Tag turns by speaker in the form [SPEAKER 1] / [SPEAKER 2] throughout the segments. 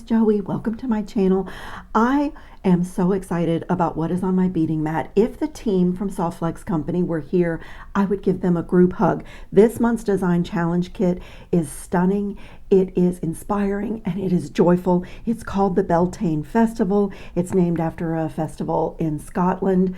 [SPEAKER 1] Joey. Welcome to my channel. I am so excited about what is on my beading mat. If the team from Softflex Company were here, I would give them a group hug. This month's design challenge kit is stunning. It is inspiring and it is joyful. It's called the Beltane Festival. It's named after a festival in Scotland.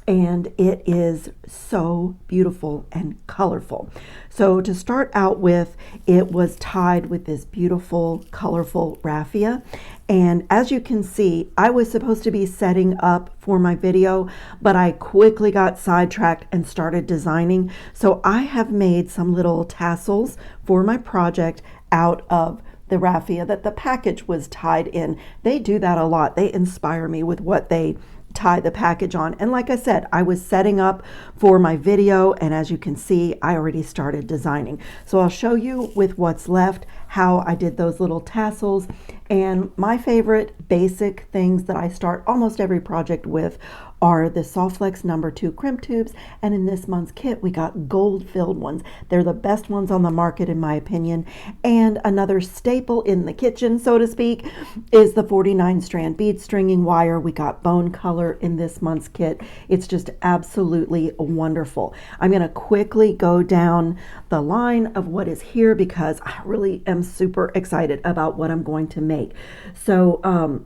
[SPEAKER 1] And it is so beautiful and colorful. So to start out with, it was tied with this beautiful, colorful raffia. And as you can see, I was supposed to be setting up for my video, but I quickly got sidetracked and started designing. So I have made some little tassels for my project out of the raffia that the package was tied in. They do that a lot. They inspire me with what they tie the package on. And like I said, I was setting up for my video, and as you can see, I already started designing. So I'll show you with what's left how I did those little tassels. And my favorite basic things that I start almost every project with are the Softflex #2 crimp tubes, and in this month's kit we got gold filled ones. They're the best ones on the market in my opinion. And another staple in the kitchen, so to speak, is the 49 strand bead stringing wire. We got bone color in this month's kit. It's just absolutely wonderful. I'm going to quickly go down the line of what is here because I really am super excited about what I'm going to make. So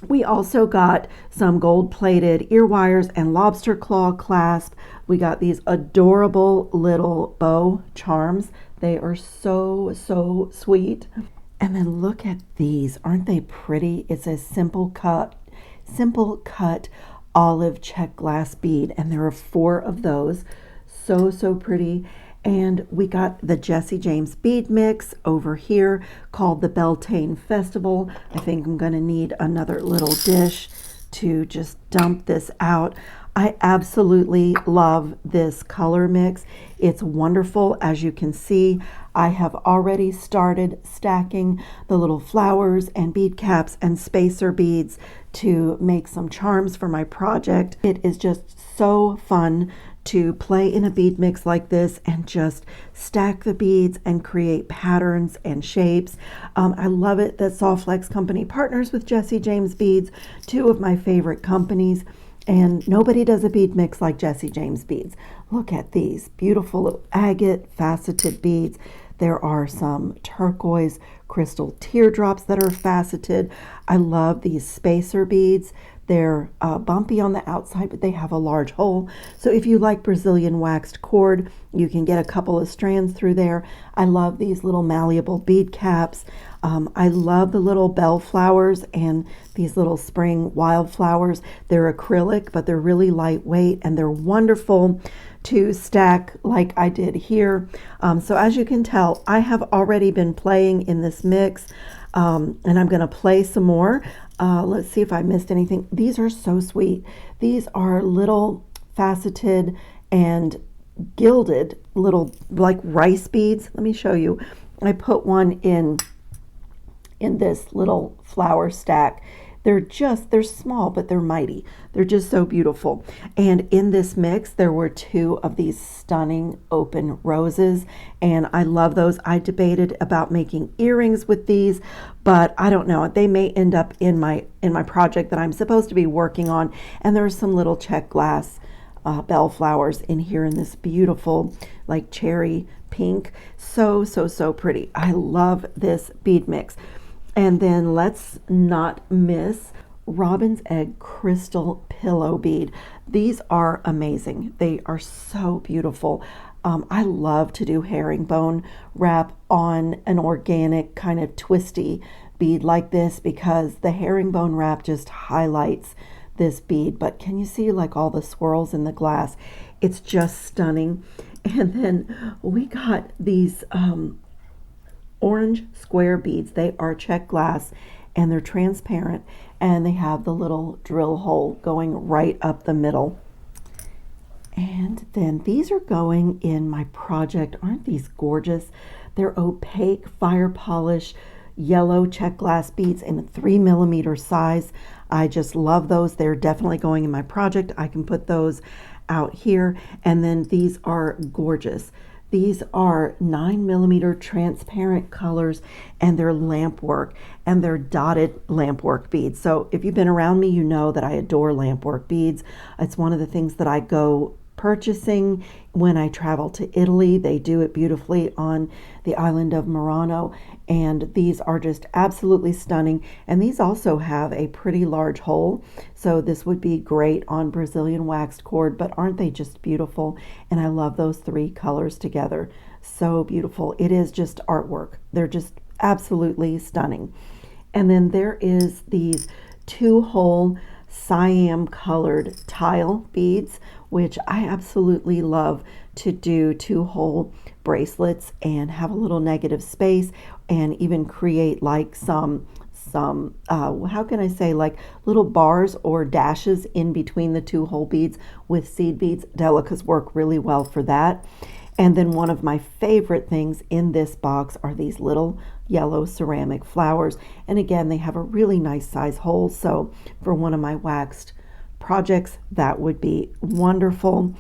[SPEAKER 1] we also got some gold-plated ear wires and lobster claw clasp. We got these adorable little bow charms. They are so, so sweet. And then look at these. Aren't they pretty? It's a simple cut olive check glass bead. And there are 4 of those. So, so pretty. And we got the Jessie James bead mix over here called the Beltane Festival. I think I'm going to need another little dish to just dump this out. I absolutely love this color mix. It's wonderful. As you can see, I have already started stacking the little flowers and bead caps and spacer beads to make some charms for my project. It is just so fun to play in a bead mix like this and just stack the beads and create patterns and shapes. I love it that Softflex Company partners with Jessie James Beads, 2 of my favorite companies, and nobody does a bead mix like Jessie James Beads. Look at these beautiful little agate faceted beads. There are some turquoise crystal teardrops that are faceted. I love these spacer beads. They're bumpy on the outside, but they have a large hole. So if you like Brazilian waxed cord, you can get a couple of strands through there. I love these little malleable bead caps. I love the little bell flowers and these little spring wildflowers. They're acrylic, but they're really lightweight and they're wonderful to stack like I did here. So as you can tell, I have already been playing in this mix. And I'm going to play some more. Let's see if I missed anything. These are so sweet. These are little faceted and gilded little like rice beads. Let me show you. I put one in this little flower stack. They're small, but they're mighty. They're just so beautiful. And in this mix, there were 2 of these stunning open roses, and I love those. I debated about making earrings with these, but I don't know. They may end up in my project that I'm supposed to be working on. And there's some little check glass bell flowers in here in this beautiful like cherry pink. So, so, so pretty. I love this bead mix. And then let's not miss Robin's Egg Crystal Pillow Bead. These are amazing. They are so beautiful. I love to do herringbone wrap on an organic kind of twisty bead like this because the herringbone wrap just highlights this bead. But can you see like all the swirls in the glass? It's just stunning. And then we got these orange square beads. They are check glass and they're transparent and they have the little drill hole going right up the middle. And then these are going in my project. Aren't these gorgeous? They're opaque fire polish yellow check glass beads in a 3mm size. I just love those. They're definitely going in my project. I can put those out here. And then these are gorgeous. These are 9mm transparent colors, and they're lamp work, and they're dotted lamp work beads. So if you've been around me, you know that I adore lamp work beads. It's one of the things that I go purchasing when I travel to Italy. They do it beautifully on the island of Murano, and these are just absolutely stunning. And these also have a pretty large hole, so this would be great on Brazilian waxed cord. But aren't they just beautiful? And I love those three colors together. So beautiful. It is just artwork. They're just absolutely stunning. And then there is these 2-hole cyan colored tile beads, which I absolutely love to do 2-hole bracelets and have a little negative space, and even create like some how can I say, like little bars or dashes in between the 2-hole beads with seed beads. Delicas work really well for that. And then one of my favorite things in this box are these little yellow ceramic flowers. And again, they have a really nice size hole. So for one of my waxed projects, that would be wonderful.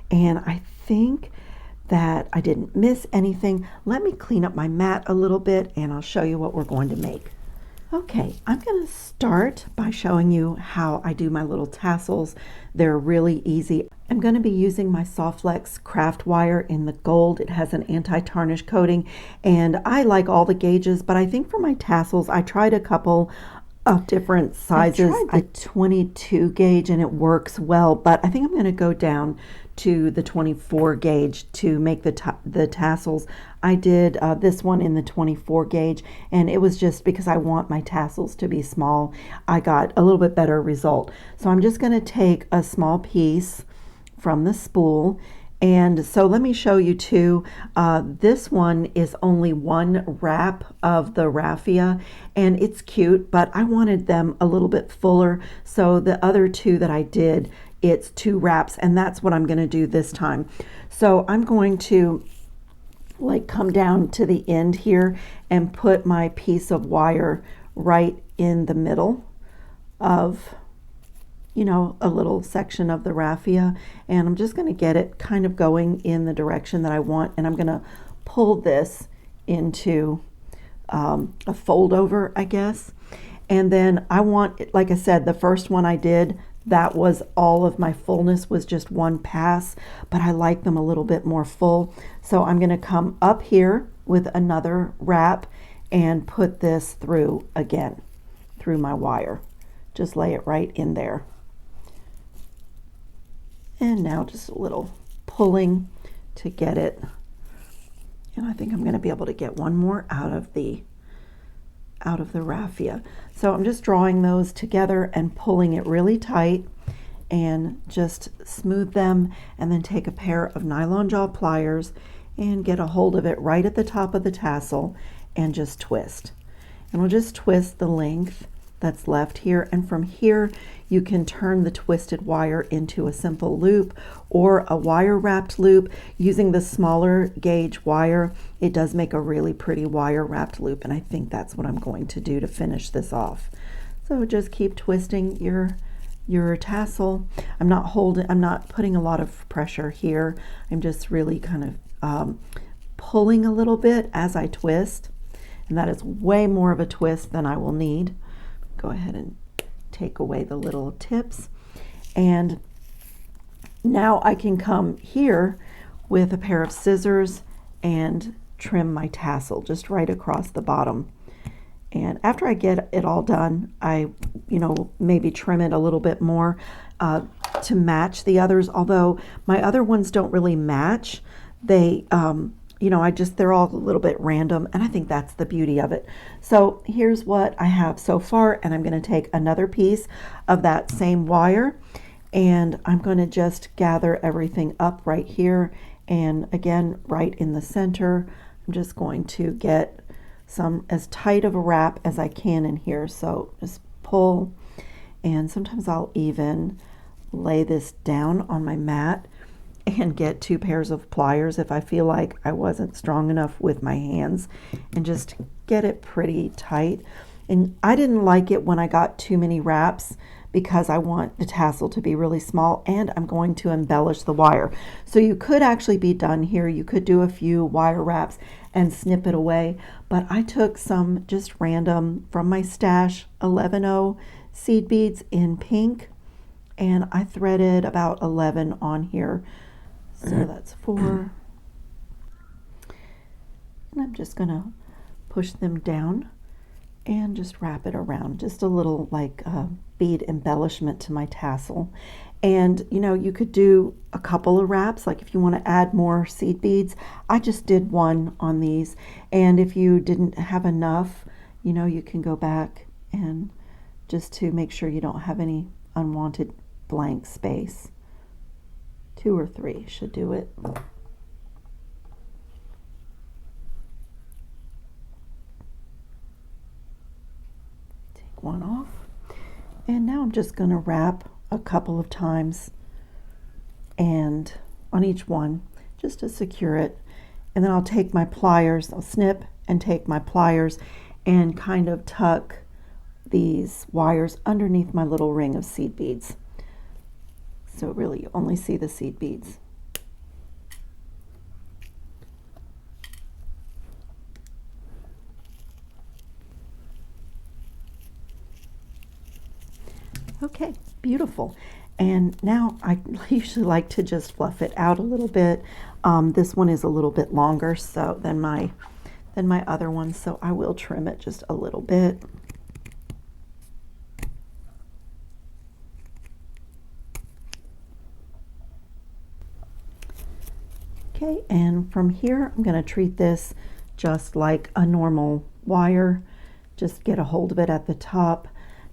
[SPEAKER 1] And I think that I didn't miss anything. Let me clean up my mat a little bit and I'll show you what we're going to make. Okay, I'm going to start by showing you how I do my little tassels. They're really easy. I'm going to be using my Softflex craft wire in the gold. It has an anti-tarnish coating, and I like all the gauges, but I think for my tassels, I tried a couple of different sizes. I tried the 22 gauge and it works well, but I think I'm going to go down to the 24 gauge to make the tassels. I did this one in the 24 gauge, and it was just because I want my tassels to be small. I got a little bit better result. So I'm just going to take a small piece from the spool. And so let me show you too. This one is only one wrap of the raffia, and it's cute, but I wanted them a little bit fuller. So the other two that I did, it's 2 wraps, and that's what I'm going to do this time. So I'm going to like come down to the end here and put my piece of wire right in the middle of, you know, a little section of the raffia, and I'm just going to get it kind of going in the direction that I want, and I'm going to pull this into a fold over, I guess. And then I want, like I said, the first one I did, that was all of my fullness, was just one pass, but I like them a little bit more full. So I'm going to come up here with another wrap and put this through again, through my wire. Just lay it right in there. And now just a little pulling to get it. And I think I'm going to be able to get one more out of the raffia. So I'm just drawing those together and pulling it really tight, and just smooth them, and then take a pair of nylon jaw pliers and get a hold of it right at the top of the tassel and just twist. And we'll just twist the length that's left here, and from here you can turn the twisted wire into a simple loop or a wire wrapped loop. Using the smaller gauge wire, it does make a really pretty wire wrapped loop, and I think that's what I'm going to do to finish this off. So just keep twisting your tassel. I'm not putting a lot of pressure here. I'm just really kind of pulling a little bit as I twist, and that is way more of a twist than I will need. Go ahead and take away the little tips, and now I can come here with a pair of scissors and trim my tassel just right across the bottom. And after I get it all done, I maybe trim it a little bit more to match the others, although my other ones don't really match. They they're all a little bit random, and I think that's the beauty of it. So here's what I have so far, and I'm going to take another piece of that same wire, and I'm going to just gather everything up right here, and again right in the center. I'm just going to get some as tight of a wrap as I can in here. So just pull, and sometimes I'll even lay this down on my mat and get 2 pairs of pliers if I feel like I wasn't strong enough with my hands, and just get it pretty tight. And I didn't like it when I got too many wraps, because I want the tassel to be really small, and I'm going to embellish the wire. So you could actually be done here. You could do a few wire wraps and snip it away, but I took some just random from my stash 11-0 seed beads in pink, and I threaded about 11 on here. So that's 4. And I'm just going to push them down and just wrap it around, just a little like bead embellishment to my tassel. And you know, you could do a couple of wraps, like if you want to add more seed beads. I just did one on these, and if you didn't have enough, you know, you can go back and just to make sure you don't have any unwanted blank space. 2 or 3 should do it. One off, and now I'm just going to wrap a couple of times and on each one just to secure it, and then I'll take my pliers, I'll snip and take my pliers and kind of tuck these wires underneath my little ring of seed beads, so really you only see the seed beads. Okay, beautiful. And now I usually like to just fluff it out a little bit. This one is a little bit longer than my other one, so I will trim it just a little bit. Okay, and from here I'm going to treat this just like a normal wire. Just get a hold of it at the top,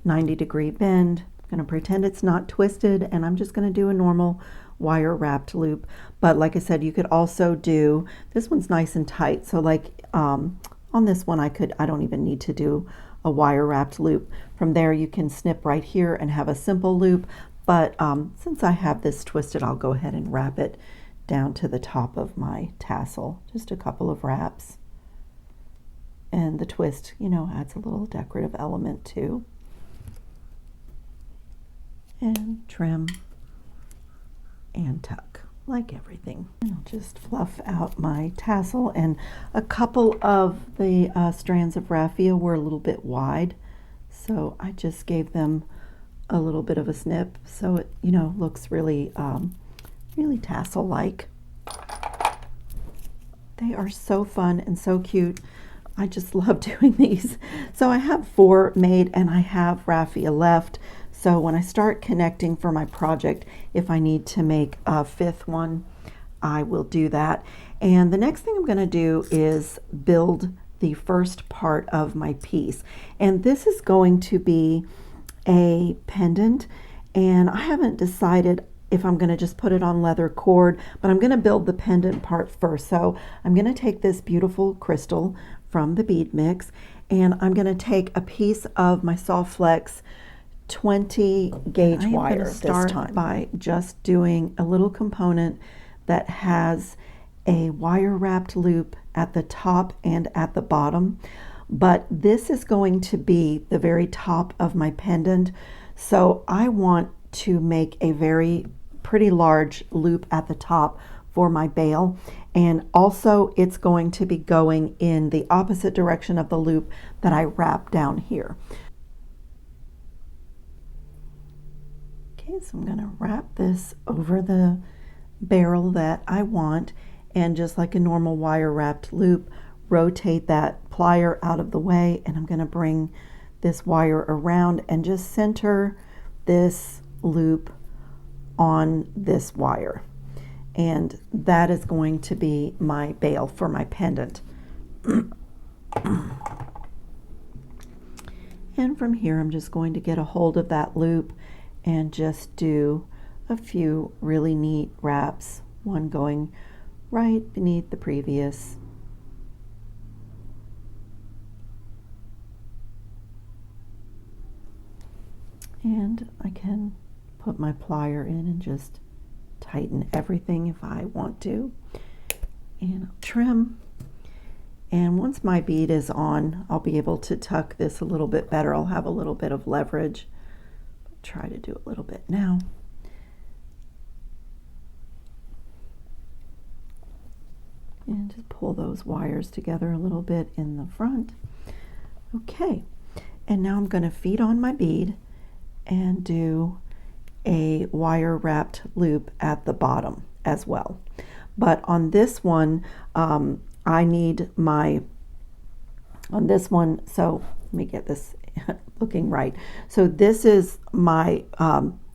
[SPEAKER 1] 90-degree bend. I'm going to pretend it's not twisted, and I'm just going to do a normal wire wrapped loop. But like I said, you could also do, this one's nice and tight, so like on this one I don't even need to do a wire wrapped loop. From there you can snip right here and have a simple loop, but since I have this twisted, I'll go ahead and wrap it down to the top of my tassel. Just a couple of wraps, and the twist, you know, adds a little decorative element too. And trim and tuck like everything. And I'll just fluff out my tassel, and a couple of the strands of raffia were a little bit wide, so I just gave them a little bit of a snip so it, you know, looks really really tassel like. They are so fun and so cute. I just love doing these. So I have 4 made, and I have raffia left. So when I start connecting for my project, if I need to make a 5th one, I will do that. And the next thing I'm going to do is build the first part of my piece. And this is going to be a pendant, and I haven't decided if I'm going to just put it on leather cord, but I'm going to build the pendant part first. So I'm going to take this beautiful crystal from the bead mix, and I'm going to take a piece of my Soft Flex 20 gauge wire this time by just doing a little component that has a wire wrapped loop at the top and at the bottom, but this is going to be the very top of my pendant, so I want to make a very pretty large loop at the top for my bail, and also it's going to be going in the opposite direction of the loop that I wrap down here. Okay, so I'm going to wrap this over the barrel that I want, and just like a normal wire wrapped loop, rotate that plier out of the way, and I'm going to bring this wire around and just center this loop on this wire, and that is going to be my bail for my pendant. And from here I'm just going to get a hold of that loop and just do a few really neat wraps, one going right beneath the previous. And I can put my plier in and just tighten everything if I want to. And I'll trim. And once my bead is on, I'll be able to tuck this a little bit better. I'll have a little bit of leverage. try to do a little bit now. And just pull those wires together a little bit in the front. Okay, and now I'm going to feed on my bead and do a wire wrapped loop at the bottom as well. But on this one, I need my, on this one, so let me get this looking right. So this is my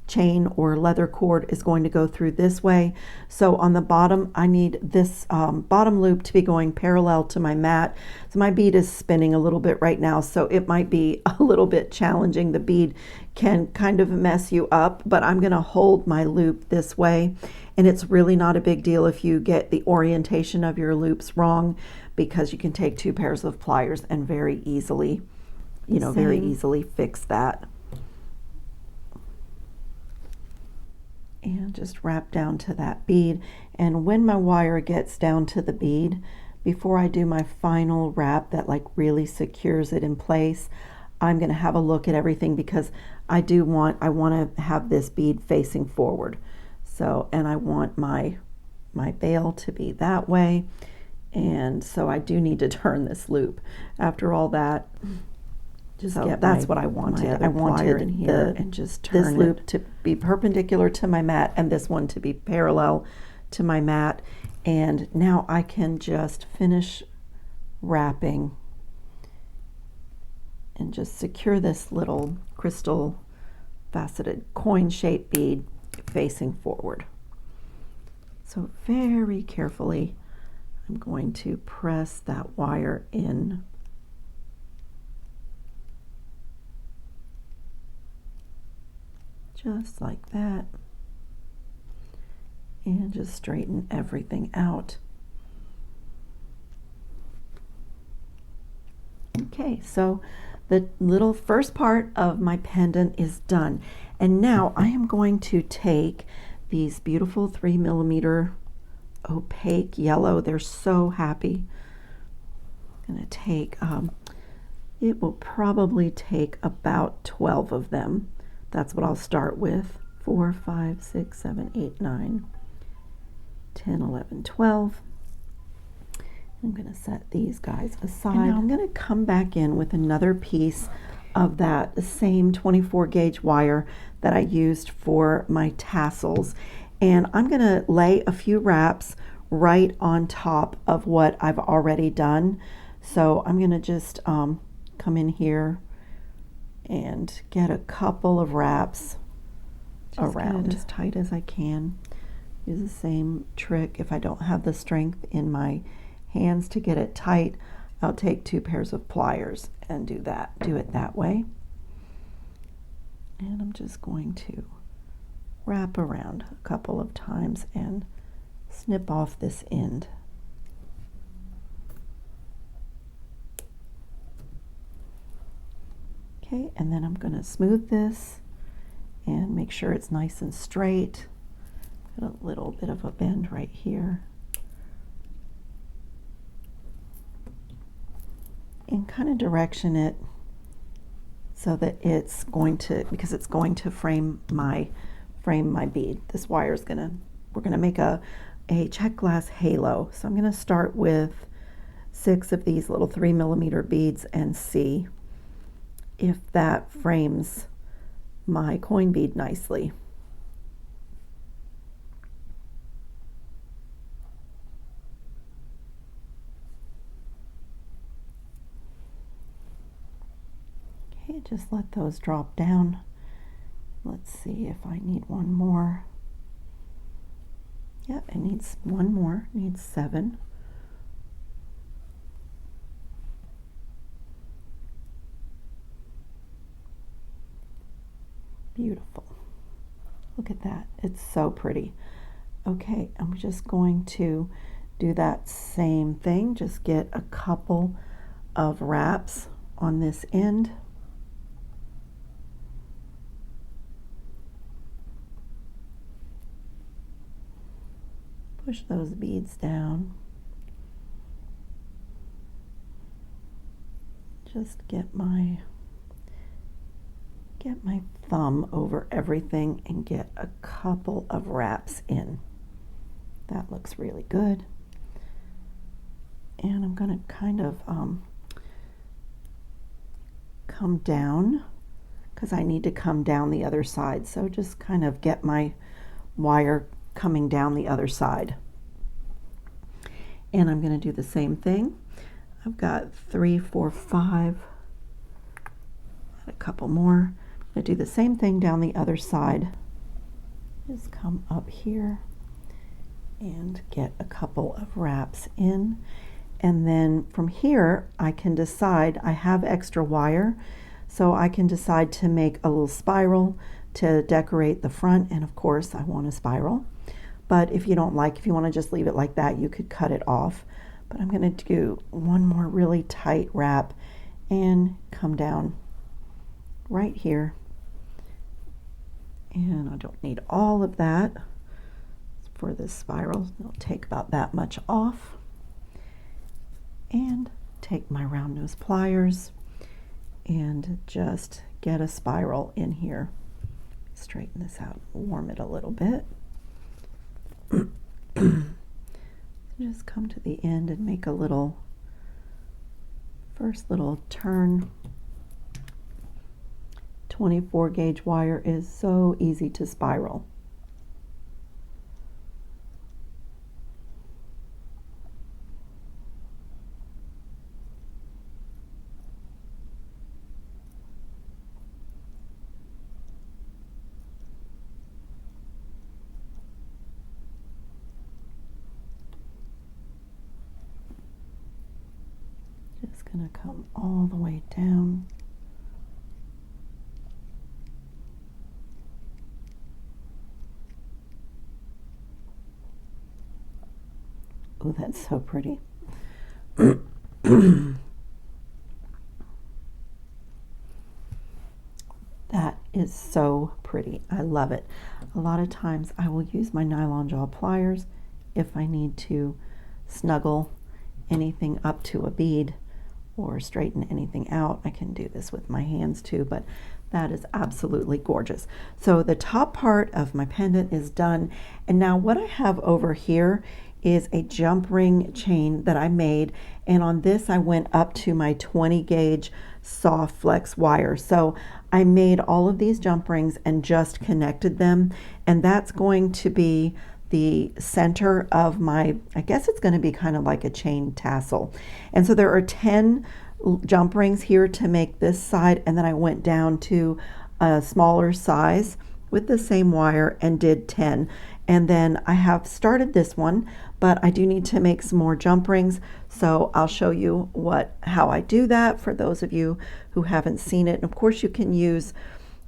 [SPEAKER 1] chain or leather cord is going to go through this way. So on the bottom, I need this bottom loop to be going parallel to my mat. So my bead is spinning a little bit right now, so it might be a little bit challenging. The bead can kind of mess you up, but I'm going to hold my loop this way. And it's really not a big deal if you get the orientation of your loops wrong, because you can take 2 pairs of pliers and very easily, very easily fix that. And just wrap down to that bead. And when my wire gets down to the bead, before I do my final wrap that like really secures it in place, I'm going to have a look at everything, because I want to have this bead facing forward. So, and I want my bail to be that way. And so I do need to turn this loop. After all that, that's what I wanted. I wanted in here and just turn this loop to be perpendicular to my mat and this one to be parallel to my mat. And now I can just finish wrapping and just secure this little crystal faceted coin-shaped bead facing forward. So very carefully, I'm going to press that wire in. Just like that. And just straighten everything out. Okay, so the little first part of my pendant is done. And now I am going to take these beautiful 3mm opaque yellow. They're so happy. I'm going to take, it will probably take about 12 of them. That's what I'll start with. 4, 5, 6, 7, 8, 9, 10, 11, 12. I'm going to set these guys aside. And now I'm going to come back in with another piece of that same 24 gauge wire that I used for my tassels. And I'm going to lay a few wraps right on top of what I've already done. So I'm going to just come in here and get a couple of wraps around as tight as I can. Use the same trick. If I don't have the strength in my hands to get it tight, I'll take 2 pairs of pliers and do it that way. And I'm just going to wrap around a couple of times and snip off this end. Okay, and then I'm going to smooth this and make sure it's nice and straight. Got a little bit of a bend right here. And kind of direction it so that it's going to, because it's going to frame my bead. This wire is we're gonna make a check glass halo. So I'm gonna start with 6 of these little 3mm beads and see if that frames my coin bead nicely. Okay, just let those drop down. Let's see if I need one more. Yep, it needs one more, it needs 7. Beautiful. Look at that, it's so pretty. Okay, I'm just going to do that same thing, just get a couple of wraps on this end. Push those beads down. Just get get my thumb over everything and get a couple of wraps in. That looks really good. And I'm going to kind of come down, because I need to come down the other side. So just kind of get my wire coming down the other side. And I'm going to do the same thing. I've got 3, 4, 5, a couple more. I'm going to do the same thing down the other side. Just come up here and get a couple of wraps in. And then from here, I can decide, I have extra wire, so I can decide to make a little spiral to decorate the front. And of course, I want a spiral. But if you don't like, if you want to just leave it like that, you could cut it off. But I'm going to do one more really tight wrap and come down right here. And I don't need all of that for this spiral. It'll take about that much off. And take my round nose pliers and just get a spiral in here. Straighten this out, warm it a little bit. Just come to the end and make a little, first little turn. 24 gauge wire is so easy to spiral. Just going to come all the way down. Oh, that's so pretty. That is so pretty. I love it. A lot of times I will use my nylon jaw pliers if I need to snuggle anything up to a bead or straighten anything out. I can do this with my hands too, but that is absolutely gorgeous. So the top part of my pendant is done. And now what I have over here is a jump ring chain that I made. And on this, I went up to my 20 gauge soft flex wire. So I made all of these jump rings and just connected them. And that's going to be the center of my, I guess it's going to be kind of like a chain tassel. And so there are 10 jump rings here to make this side, and then I went down to a smaller size with the same wire and did 10. And then I have started this one, but I do need to make some more jump rings, so I'll show you how I do that for those of you who haven't seen it. And of course you can use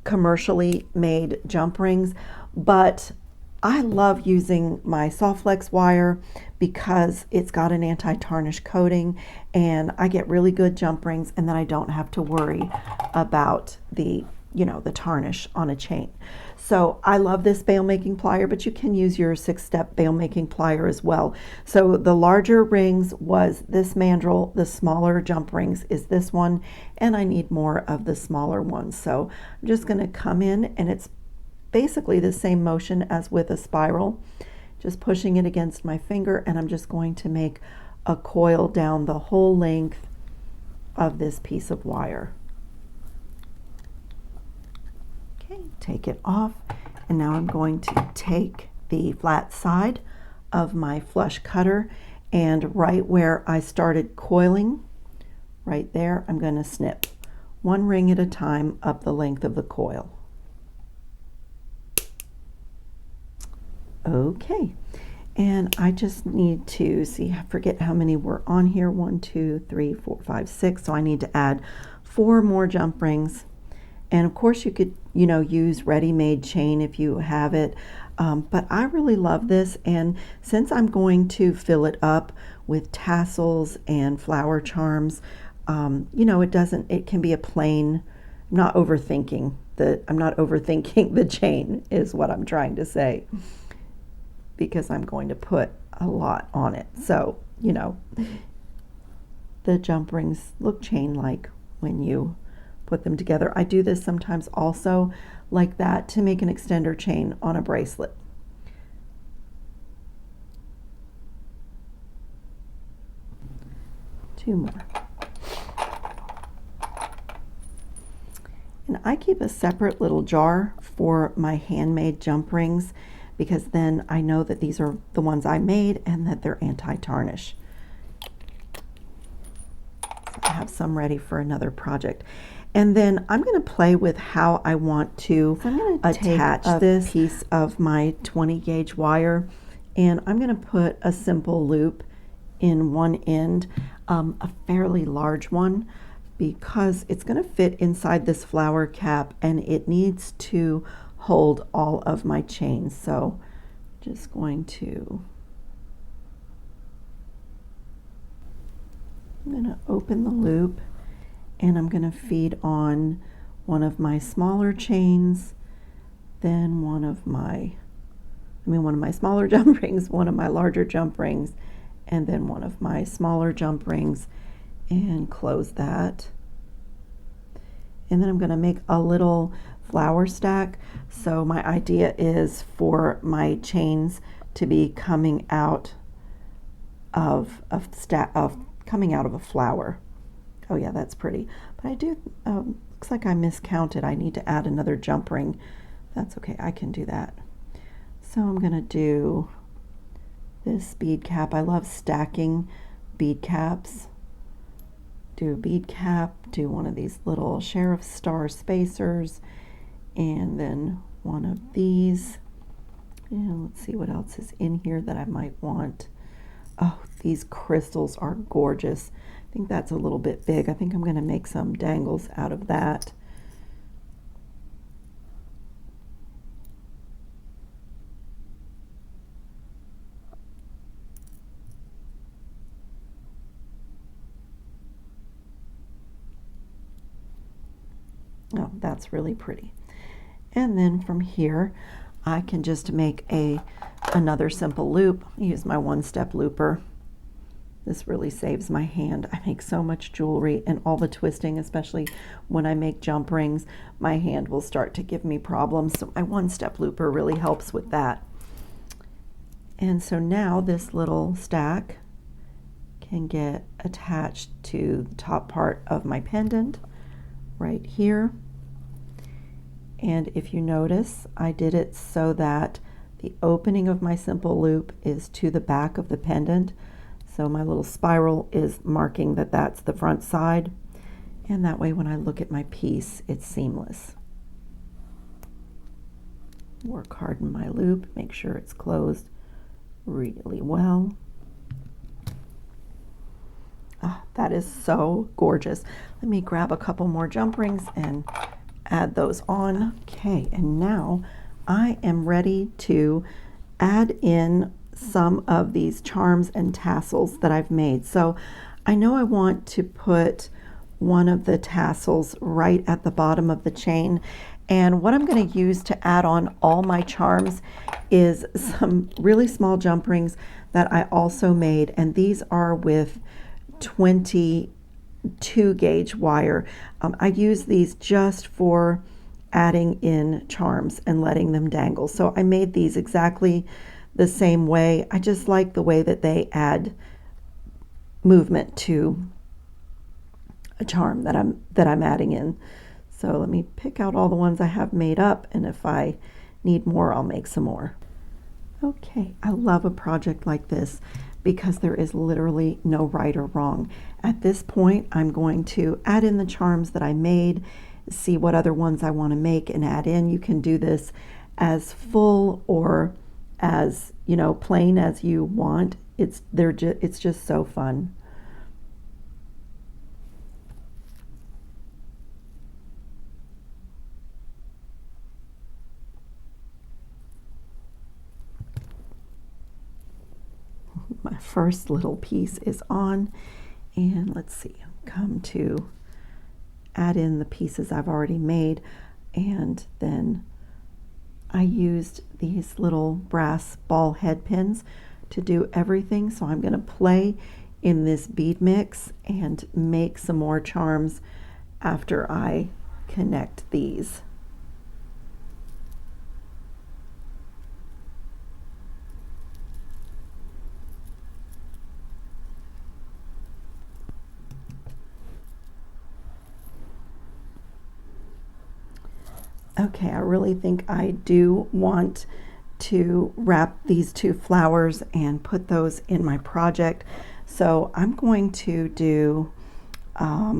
[SPEAKER 1] commercially made jump rings, but I love using my soft flex wire because it's got an anti-tarnish coating, and I get really good jump rings, and then I don't have to worry about the tarnish on a chain. So I love this bail making plier, but you can use your 6-step bail making plier as well. So the larger rings was this mandrel, the smaller jump rings is this one, and I need more of the smaller ones. So I'm just going to come in, and it's basically the same motion as with a spiral, just pushing it against my finger, and I'm just going to make a coil down the whole length of this piece of wire. Okay, take it off, and now I'm going to take the flat side of my flush cutter, and right where I started coiling, right there, I'm going to snip one ring at a time up the length of the coil. Okay, and I just need to see, I forget how many were on here, 1, 2, 3, 4, 5, 6, so I need to add 4 more jump rings. And of course you could, use ready-made chain if you have it, but I really love this, and since I'm going to fill it up with tassels and flower charms, it can be a plain, I'm not overthinking the chain is what I'm trying to say, because I'm going to put a lot on it. So, the jump rings look chain-like when you put them together. I do this sometimes also like that to make an extender chain on a bracelet. Two more. And I keep a separate little jar for my handmade jump rings because then I know that these are the ones I made and that they're anti-tarnish. So I have some ready for another project. And then I'm going to play with how I want to attach this piece of my 20 gauge wire, and I'm going to put a simple loop in one end, a fairly large one, because it's going to fit inside this flower cap and it needs to hold all of my chains. So just going to, I'm going to open the loop and I'm going to feed on one of my smaller chains, then one of my smaller jump rings, one of my larger jump rings, and then one of my smaller jump rings, and close that. And then I'm going to make a little flower stack. So my idea is for my chains to be coming out of a flower. Oh yeah, that's pretty. But I do, looks like I miscounted. I need to add another jump ring. That's okay, I can do that. So I'm gonna do this bead cap. I love stacking bead caps. Do a bead cap, do one of these little sheriff star spacers, and then one of these. And let's see what else is in here that I might want. Oh, these crystals are gorgeous. I think that's a little bit big. I think I'm going to make some dangles out of that. Oh, that's really pretty. And then from here, I can just make another simple loop. Use my one-step looper. This really saves my hand. I make so much jewelry, and all the twisting, especially when I make jump rings, my hand will start to give me problems. So my one-step looper really helps with that. And so now this little stack can get attached to the top part of my pendant right here. And if you notice, I did it so that the opening of my simple loop is to the back of the pendant. So my little spiral is marking that that's the front side. And that way when I look at my piece, it's seamless. Work hard in my loop, make sure it's closed really well. Ah, that is so gorgeous. Let me grab a couple more jump rings and add those on. Okay, and now I am ready to add in some of these charms and tassels that I've made. So I know I want to put one of the tassels right at the bottom of the chain, and what I'm going to use to add on all my charms is some really small jump rings that I also made, and these are with 22 gauge wire. I use these just for adding in charms and letting them dangle. So I made these exactly the same way. I just like the way that they add movement to a charm that I'm adding in. So let me pick out all the ones I have made up, and if I need more, I'll make some more. Okay, I love a project like this because there is literally no right or wrong. At this point, I'm going to add in the charms that I made, see what other ones I want to make and add in. You can do this as full or as, you know, plain as you want. It's just so fun. My first little piece is on, and let's see, come to add in the pieces I've already made, and then I used these little brass ball head pins to do everything. So I'm going to play in this bead mix and make some more charms after I connect these. Okay, I really think I do want to wrap these two flowers and put those in my project. So I'm going to do, I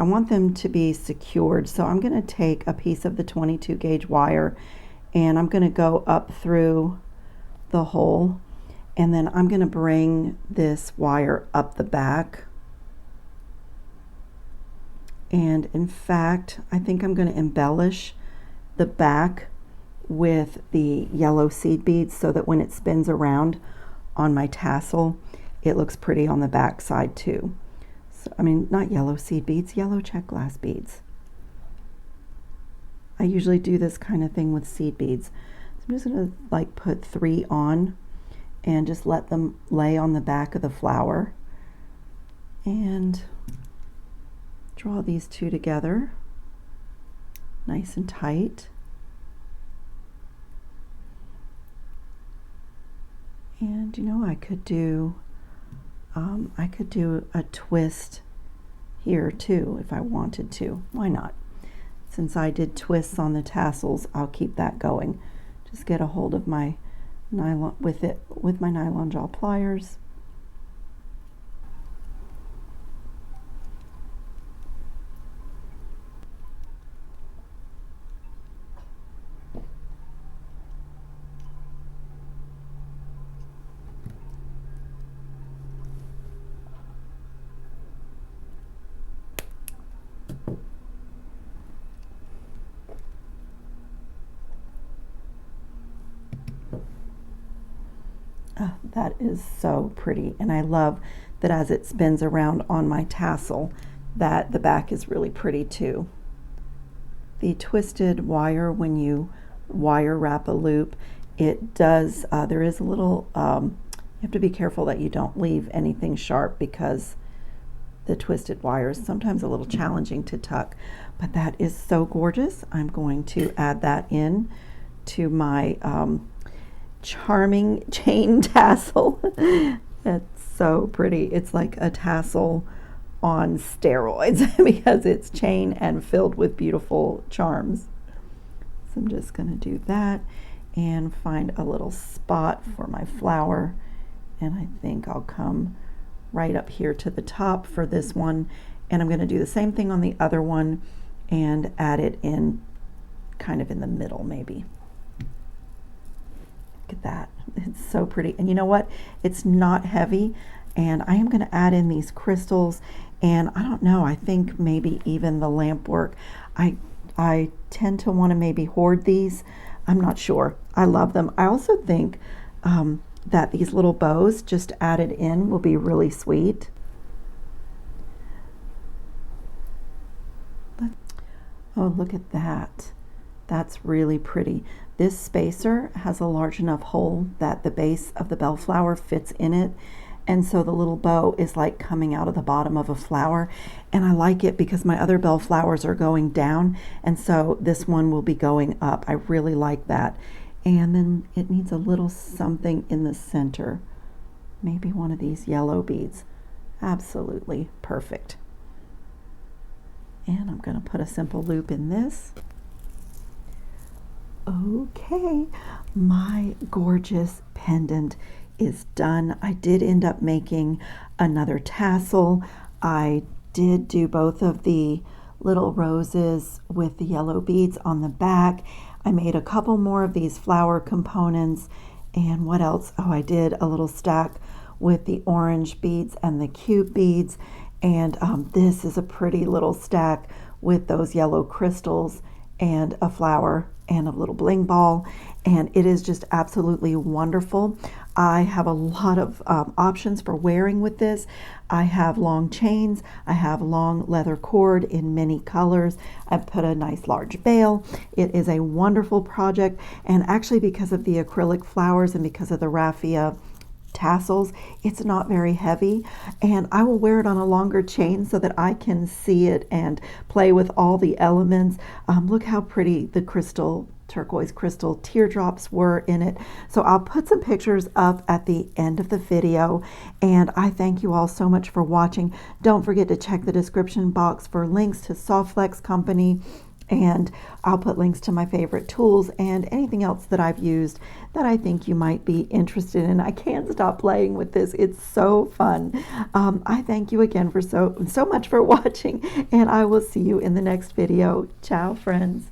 [SPEAKER 1] want them to be secured. So I'm going to take a piece of the 22 gauge wire and I'm going to go up through the hole, and then I'm going to bring this wire up the back. And in fact, I think I'm going to embellish the back with the yellow seed beads so that when it spins around on my tassel, it looks pretty on the back side too. So, I mean, not yellow seed beads, yellow check glass beads. I usually do this kind of thing with seed beads. So I'm just going to like put 3 on and just let them lay on the back of the flower. And draw these two together nice and tight. And you know, I could do a twist here too if I wanted to. Why not? Since I did twists on the tassels, I'll keep that going. Just get a hold of my nylon with my nylon jaw pliers. Oh, that is so pretty, and I love that as it spins around on my tassel that the back is really pretty too. The twisted wire, when you wire wrap a loop, it does, there is a little, you have to be careful that you don't leave anything sharp because the twisted wire is sometimes a little challenging to tuck, but that is so gorgeous. I'm going to add that in to my charming chain tassel. It's so pretty. It's like a tassel on steroids because it's chain and filled with beautiful charms. So I'm just going to do that and find a little spot for my flower, and I think I'll come right up here to the top for this one, and I'm going to do the same thing on the other one and add it in kind of in the middle maybe. Look at that. It's so pretty. And you know what? It's not heavy, and I am going to add in these crystals, and I don't know, I think maybe even the lamp work. I tend to want to maybe hoard these. I'm not sure. I love them. I also think that these little bows just added in will be really sweet. Oh, look at that. That's really pretty. This spacer has a large enough hole that the base of the bellflower fits in it, and so the little bow is like coming out of the bottom of a flower, and I like it because my other bellflowers are going down, and so this one will be going up. I really like that. And then it needs a little something in the center, maybe one of these yellow beads. Absolutely perfect. And I'm going to put a simple loop in this. Okay, my gorgeous pendant is done. I did end up making another tassel. I did do both of the little roses with the yellow beads on the back. I made a couple more of these flower components, and what else? Oh, I did a little stack with the orange beads and the cute beads, and this is a pretty little stack with those yellow crystals and a flower and a little bling ball, and it is just absolutely wonderful. I have a lot of options for wearing with this. I have long chains, I have long leather cord in many colors, I've put a nice large veil. It is a wonderful project, and actually because of the acrylic flowers and because of the raffia tassels. It's not very heavy, and I will wear it on a longer chain so that I can see it and play with all the elements. Look how pretty the turquoise crystal teardrops were in it. So I'll put some pictures up at the end of the video, and I thank you all so much for watching. Don't forget to check the description box for links to Softflex Company, and I'll put links to my favorite tools and anything else that I've used that I think you might be interested in. I can't stop playing with this. It's so fun. I thank you again for so much for watching, and I will see you in the next video. Ciao, friends.